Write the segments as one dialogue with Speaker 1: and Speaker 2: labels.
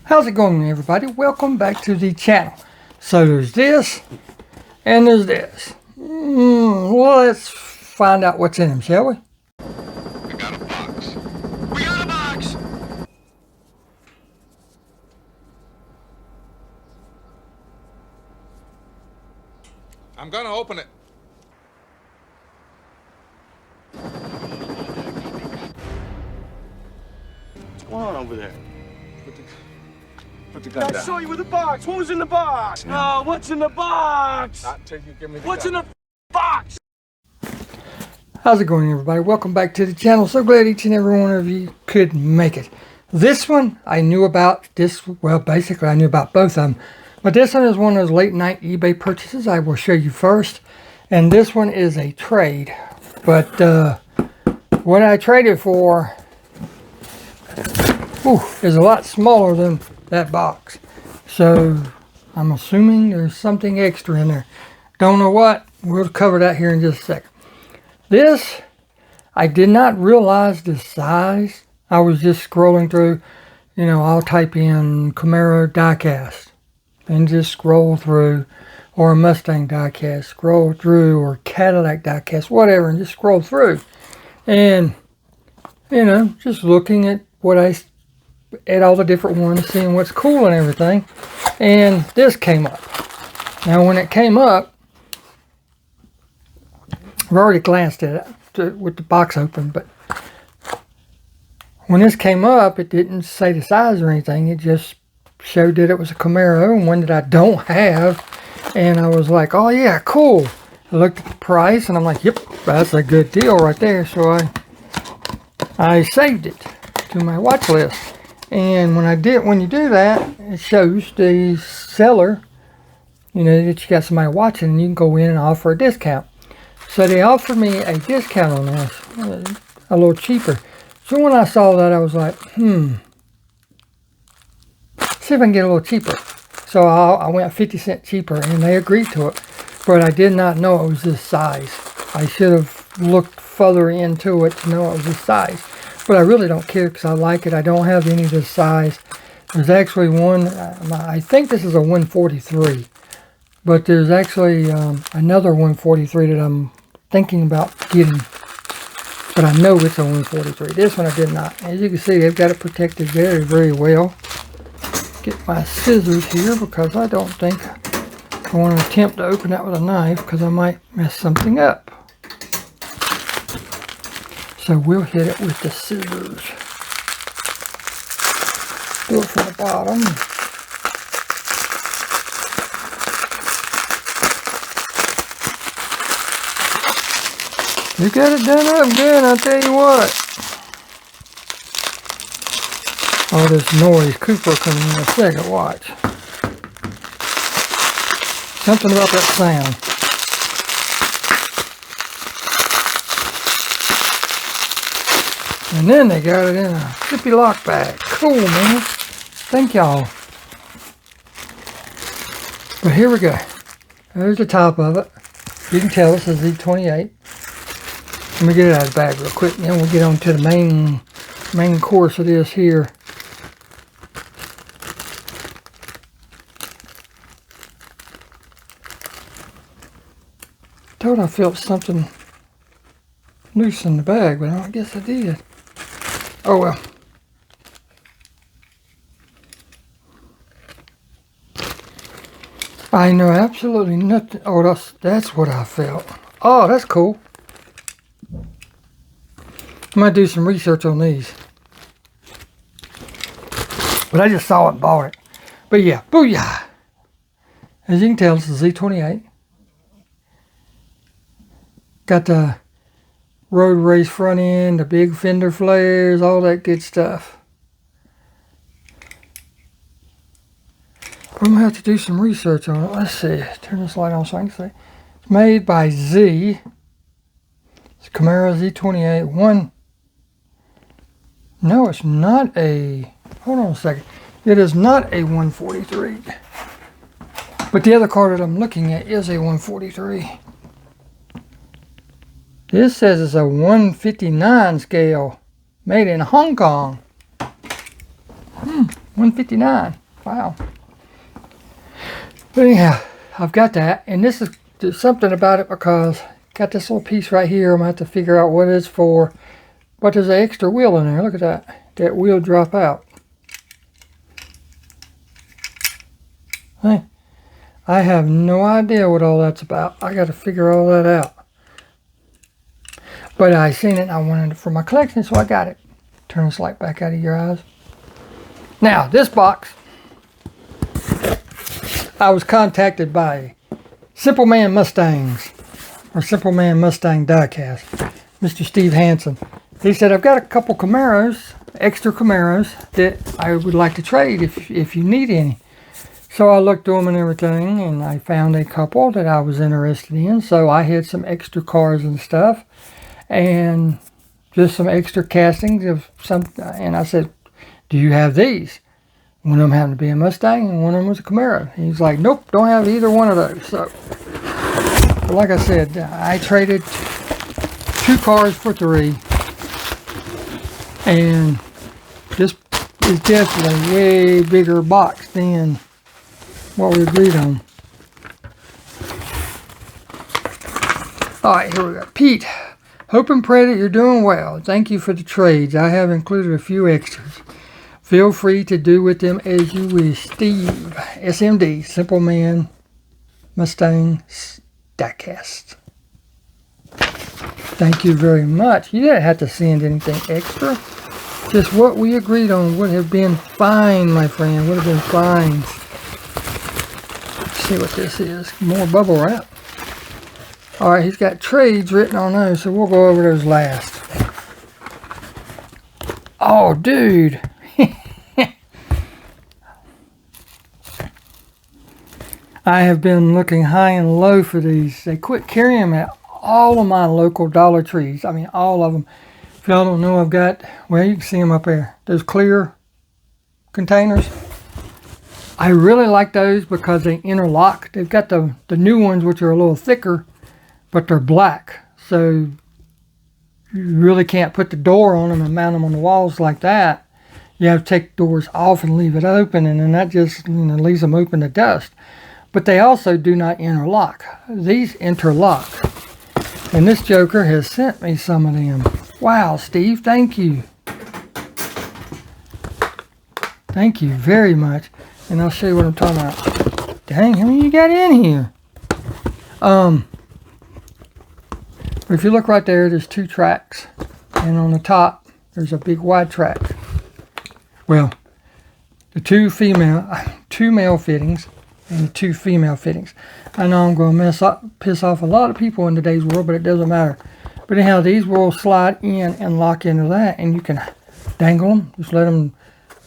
Speaker 1: How's it going, everybody? Welcome back to the channel. So there's this and there's this. Well, let's find out what's in them, shall we?
Speaker 2: We got a box. We got a box! I'm gonna open it.
Speaker 3: What's going on over there?
Speaker 2: Put the gun down.
Speaker 3: I saw you with the box. What was in the box? No, what's in the box?
Speaker 2: Not until you give me the
Speaker 3: What's
Speaker 2: gun.
Speaker 3: in the box?
Speaker 1: How's it going, everybody? Welcome back to the channel. So glad each and every one of you could make it. This one I knew about. Well, basically I knew about both of them. But this one is one of those late night eBay purchases I will show you first. And this one is a trade. But what I traded for is a lot smaller than that box. So I'm assuming there's something extra in there. Don't know what. We'll cover that here in just a second. This, I did not realize the size. I was just scrolling through, I'll type in Camaro Diecast and just scroll through, or a Mustang Diecast, scroll through, or Cadillac Diecast, whatever, and just scroll through. And, just looking at at all the different ones, seeing what's cool and everything. And this came up. Now, when it came up, I've already glanced at it with the box open, but when this came up, it didn't say the size or anything. It just showed that it was a Camaro, and one that I don't have. And I was like, oh yeah, cool. I looked at the price and I'm like, yep, that's a good deal right there. So I saved it to my watch list. And when you do that, it shows the seller, that you got somebody watching, and you can go in and offer a discount. So they offered me a discount on this, a little cheaper. So when I saw that, I was like, see if I can get a little cheaper. So I went 50 cents cheaper, and they agreed to it. But I did not know it was this size. I should have looked further into it to know it was this size. But I really don't care because I like it. I don't have any of this size. There's actually one, I think this is a 143. But there's actually another 143 that I'm thinking about getting. But I know it's a 143. This one I did not. As you can see, they've got it protected very, very well. Get my scissors here because I don't think I want to attempt to open that with a knife because I might mess something up. So we'll hit it with the scissors. Do it from the bottom. You got it done up good, I'll tell you what. All this noise, Cooper coming in a second, watch. Something about that sound. And then they got it in a zippy lock bag. Cool, man. Thank y'all. But here we go. There's the top of it. You can tell this is Z28. Let me get it out of the bag real quick, and then we'll get on to the main course of this here. Thought I felt something loose in the bag, but I guess I did. Oh well. I know absolutely nothing. Oh, that's what I felt. Oh, that's cool. I might do some research on these. But I just saw it and bought it. But yeah, booyah! As you can tell, it's a Z28. Got the road race front end, the big fender flares, all that good stuff. I'm going to have to do some research on it. Let's see. Turn this light on so I can see. It's made by Z. It's Camaro Z28. No, it's not a... Hold on a second. It is not a 143. But the other car that I'm looking at is a 143. This says it's a 159 scale, made in Hong Kong. $159. Wow. But anyhow, I've got that, and this is there's something about it because got this little piece right here. I'm gonna have to figure out what it's for. But there's an extra wheel in there. Look at that. That wheel drop out. Hey, I have no idea what all that's about. I got to figure all that out. But I seen it and I wanted it for my collection, so I got it. Turn this light back out of your eyes. Now, this box, I was contacted by Simpleman Mustangs, or Simpleman Mustang Diecast, Mr. Steve Hansen. He said, I've got a couple Camaros, extra Camaros, that I would like to trade if you need any. So I looked through them and everything, and I found a couple that I was interested in. So I had some extra cars and stuff, and just some extra castings of some. And I said, do you have these? One of them happened to be a Mustang, and one of them was a Camaro. He's like, nope, don't have either one of those. So, but like I said, I traded 2 cars for 3, and this is definitely a way bigger box than what we agreed on. Alright, here we go. Pete, hope and pray that you're doing well. Thank you for the trades. I have included a few extras. Feel free to do with them as you wish. Steve, SMD, Simpleman Mustang Diecast. Thank you very much. You didn't have to send anything extra. Just what we agreed on would have been fine, my friend. Would have been fine. Let's see what this is. More bubble wrap. Alright, he's got trades written on those, so we'll go over those last. Oh, dude. I have been looking high and low for these. They quit carrying them at all of my local Dollar Trees. I mean, all of them. If y'all don't know, I've got, well, you can see them up there. Those clear containers. I really like those because they interlock. They've got the new ones, which are a little thicker, but they're black. So you really can't put the door on them and mount them on the walls like that. You have to take the doors off and leave it open, and then that just, you know, leaves them open to dust. But they also do not interlock. These interlock. And this joker has sent me some of them. Wow, Steve, thank you. Thank you very much. And I'll show you what I'm talking about. Dang, how many you got in here? If you look right there, there's 2 tracks. And on the top, there's a big wide track. Well, the 2 male fittings and the 2 female fittings. I know I'm going to piss off a lot of people in today's world, but it doesn't matter. But anyhow, these will slide in and lock into that, and you can dangle them. Just let them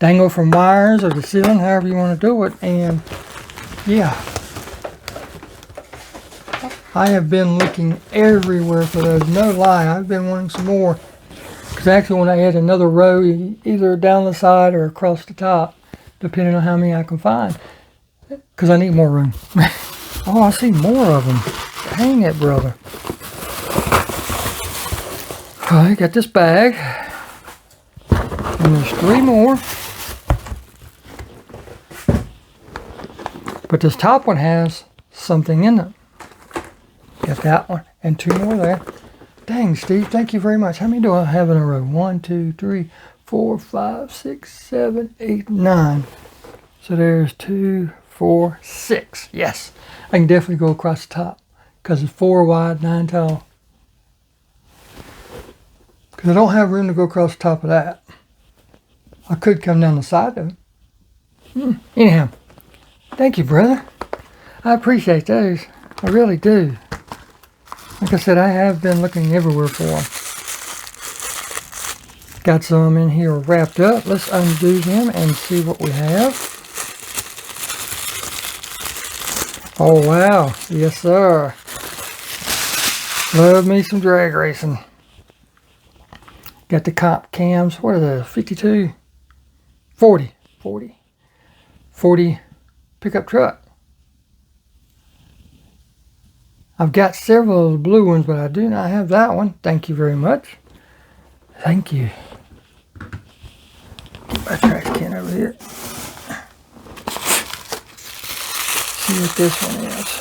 Speaker 1: dangle from wires or the ceiling, however you want to do it. And yeah, I have been looking everywhere for those. No lie, I've been wanting some more. Because actually, when I add another row, either down the side or across the top, depending on how many I can find. Because I need more room. Oh, I see more of them. Dang it, brother. I got this bag. And there's 3 more. But this top one has something in it. Got that one. And 2 more there. Dang, Steve, thank you very much. How many do I have in a row? 1, 2, 3, 4, 5, 6, 7, 8, 9. So there's 2, 4, 6. Yes, I can definitely go across the top because it's 4 wide, 9 tall. Because I don't have room to go across the top of that. I could come down the side though. Anyhow, thank you, brother. I appreciate those. I really do. Like I said, I have been looking everywhere for them. Got some in here wrapped up. Let's undo them and see what we have. Oh, wow. Yes, sir. Love me some drag racing. Got the comp cams. What are those? 52? 40. 40 pickup truck. I've got several of the blue ones, but I do not have that one. Thank you very much. Thank you. Get my trash can over here. see what this one is.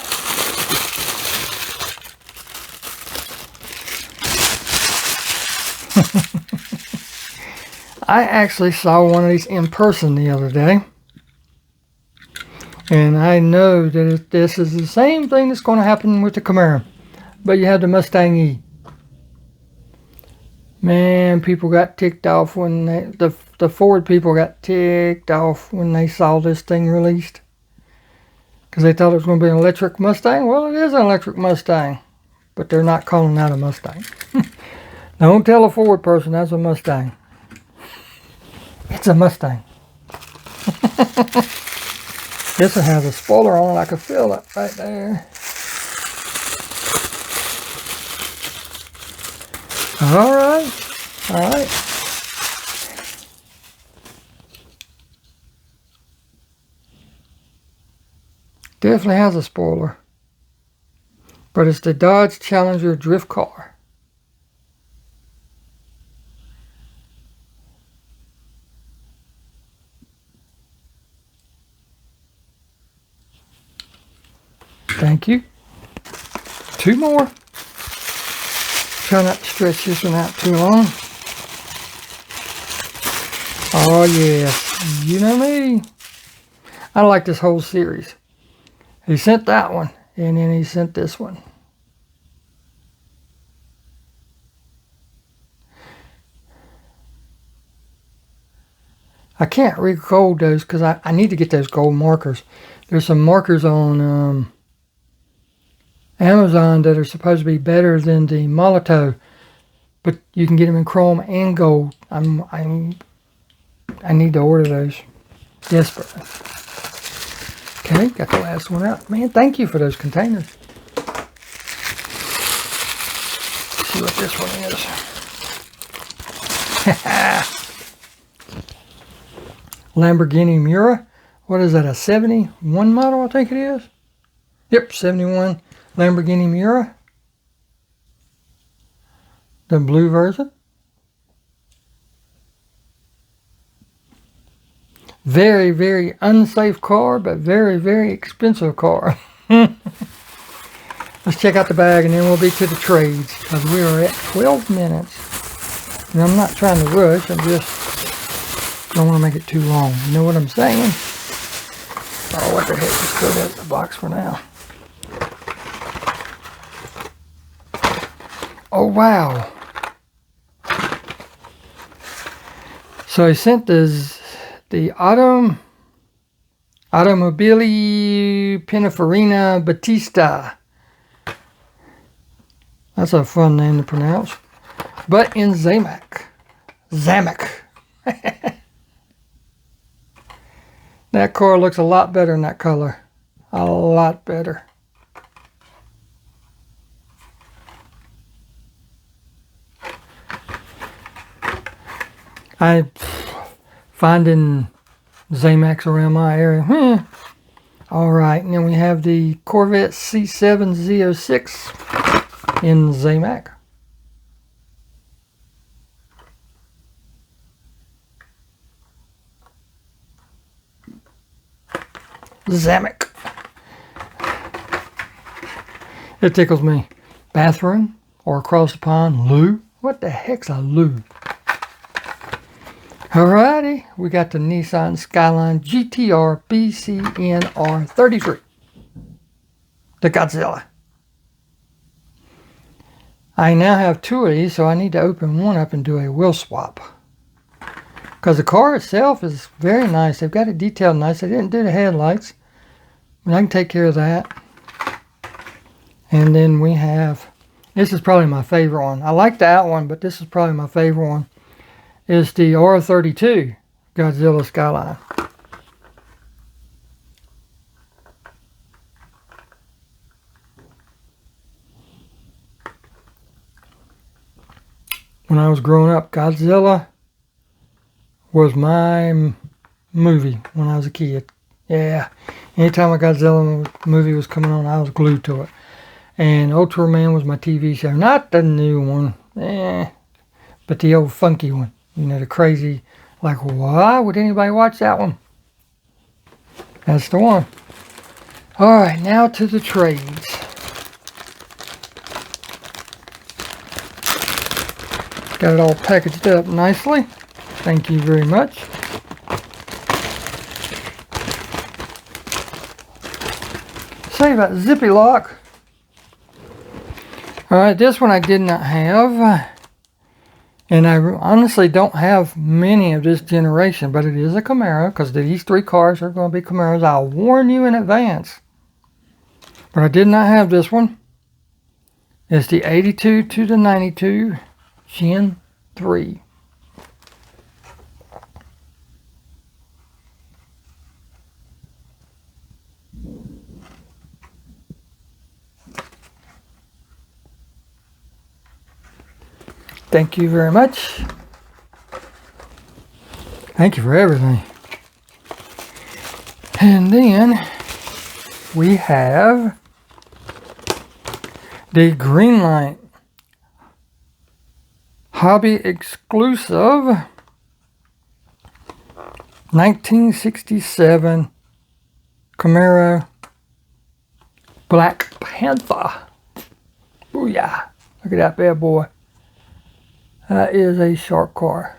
Speaker 1: I actually saw one of these in person the other day. And I know that this is the same thing that's going to happen with the Camaro. But you have the Mustang E. Man, people got ticked off when the Ford people got ticked off when they saw this thing released. Because they thought it was going to be an electric Mustang. Well, it is an electric Mustang. But they're not calling that a Mustang. Don't tell a Ford person that's a Mustang. It's a Mustang. This one has a spoiler on it. I can feel it right there. Alright. Alright. Definitely has a spoiler. But it's the Dodge Challenger drift car. Thank you. 2 more. Try not to stretch this one out too long. Oh yes, you know me. I like this whole series. He sent that one, and then he sent this one. I can't re-gold those because I need to get those gold markers. There's some markers on Amazon that are supposed to be better than the Molotov, but you can get them in chrome and gold. I need to order those desperately. Okay, got the last one out. Man, thank you for those containers. Let's see what this one is. Lamborghini Miura. What is that, a 71 model, I think it is? Yep, 71 Lamborghini Miura. The blue version. Very, very unsafe car, but very, very expensive car. Let's check out the bag and then we'll be to the trades because we are at 12 minutes. And I'm not trying to rush, I just don't want to make it too long. You know what I'm saying? Oh, what the heck, just throw that in the box for now. Oh, wow. So he sent the Automobili Pininfarina Battista. That's a fun name to pronounce. But in Zamak. That car looks a lot better in that color. A lot better. I finding Zamaks around my area. Alright, and then we have the Corvette C7 Z06 in Zamak. Zamak. It tickles me. Bathroom or across the pond, loo. What the heck's a loo? Alrighty, we got the Nissan Skyline GTR BCNR 33. The Godzilla. I now have 2 of these, so I need to open one up and do a wheel swap. Because the car itself is very nice. They've got it detailed nice. They didn't do the headlights. But I can take care of that. And then we have, this is probably my favorite one. I like that one, but this is probably my favorite one. Is the R32 Godzilla Skyline. When I was growing up, Godzilla was my movie when I was a kid. Yeah, anytime a Godzilla movie was coming on, I was glued to it. And Ultraman was my TV show. Not the new one, but the old funky one. You know, the crazy, like, why would anybody watch that one? That's the one. All right, now to the trades. Got it all packaged up nicely. Thank you very much. Say about zippy lock. All right, this one I did not have. And I honestly don't have many of this generation, but it is a Camaro because these 3 cars are going to be Camaros. I'll warn you in advance. But I did not have this one. It's the 82 to the 92 Gen 3. Thank you very much. Thank you for everything. And then we have the Greenlight Hobby Exclusive 1967 Camaro Black Panther. Booyah. Look at that bad boy. That is a sharp car.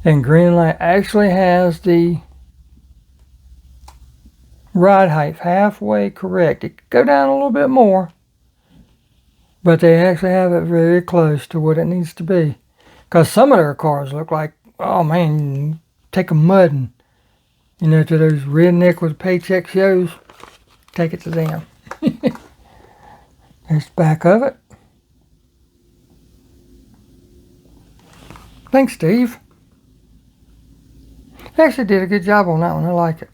Speaker 1: And Greenlight actually has the ride height halfway correct. It could go down a little bit more, but they actually have it very close to what it needs to be. Because some of their cars look like, oh man, take a mudding, you know, to those redneck with paycheck shows. Take it to them. There's the back of it. Thanks, Steve. They actually did a good job on that one. I like it.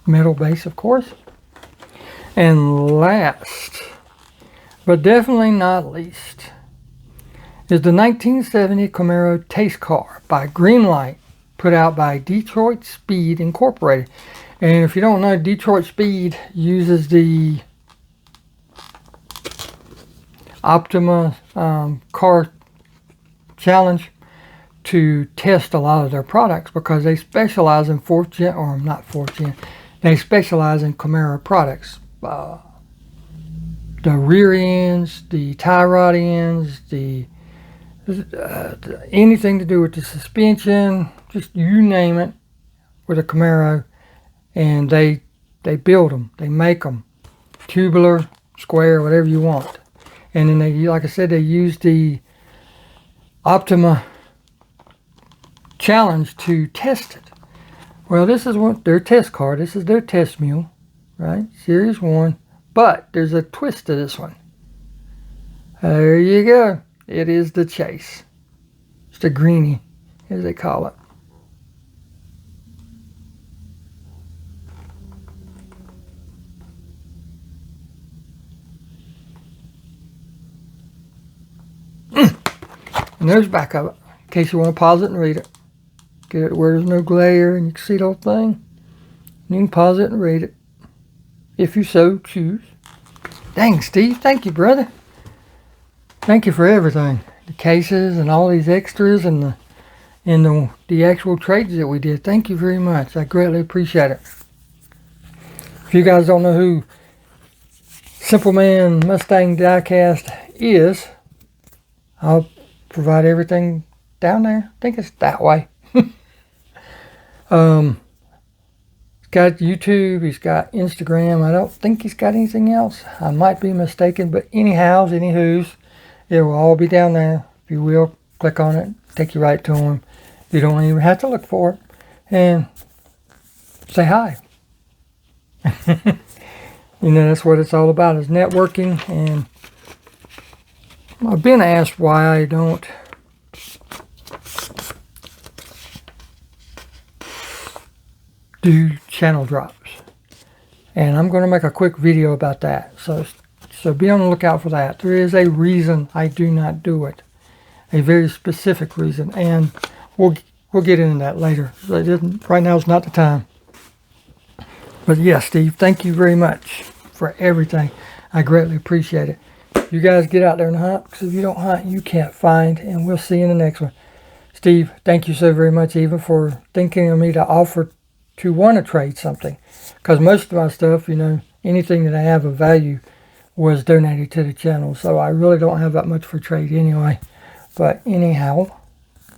Speaker 1: Metal base, of course. And last, but definitely not least, is the 1970 Camaro Taste Car by Greenlight, put out by Detroit Speed Incorporated. And if you don't know, Detroit Speed uses the Optima Car Challenge to test a lot of their products because they specialize in 4th gen, or not 4th gen, they specialize in Camaro products. The rear ends, the tie rod ends, anything to do with the suspension, just you name it, with a Camaro, and they build them, they make them, tubular, square, whatever you want. And then they, like I said, they use the Optima Challenge to test it. Well, this is what their test car. This is their test mule, right? Series 1. But there's a twist to this one. There you go. It is the Chase. It's the greenie, as they call it. And there's the back of it, in case you want to pause it and read it. Get it where there's no glare and you can see the whole thing. You can pause it and read it, if you so choose. Dang, Steve, thank you, brother. Thank you for everything. The cases and all these extras and the actual trades that we did. Thank you very much. I greatly appreciate it. If you guys don't know who Simpleman Mustang Diecast is, I'll provide everything down there. I think it's that way. He's got YouTube, he's got Instagram. I don't think he's got anything else. I might be mistaken, but anyhows, anywho's, it will all be down there. If you will, click on it, take you right to him. You don't even have to look for it. And say hi. You know, that's what it's all about, is networking. And I've been asked why I don't do channel drops, and I'm going to make a quick video about that, so be on the lookout for that. There is a reason I do not do it, a very specific reason, and we'll get into that later. So right now is not the time. But yes, Steve, thank you very much for everything. I greatly appreciate it. You guys get out there and hunt, because if you don't hunt, you can't find, and we'll see you in the next one. Steve, thank you so very much even for thinking of me to offer to want to trade something. Because most of my stuff, you know, anything that I have of value was donated to the channel. So I really don't have that much for trade anyway. But anyhow,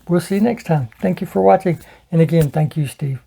Speaker 1: we'll see you next time. Thank you for watching. And again, thank you, Steve.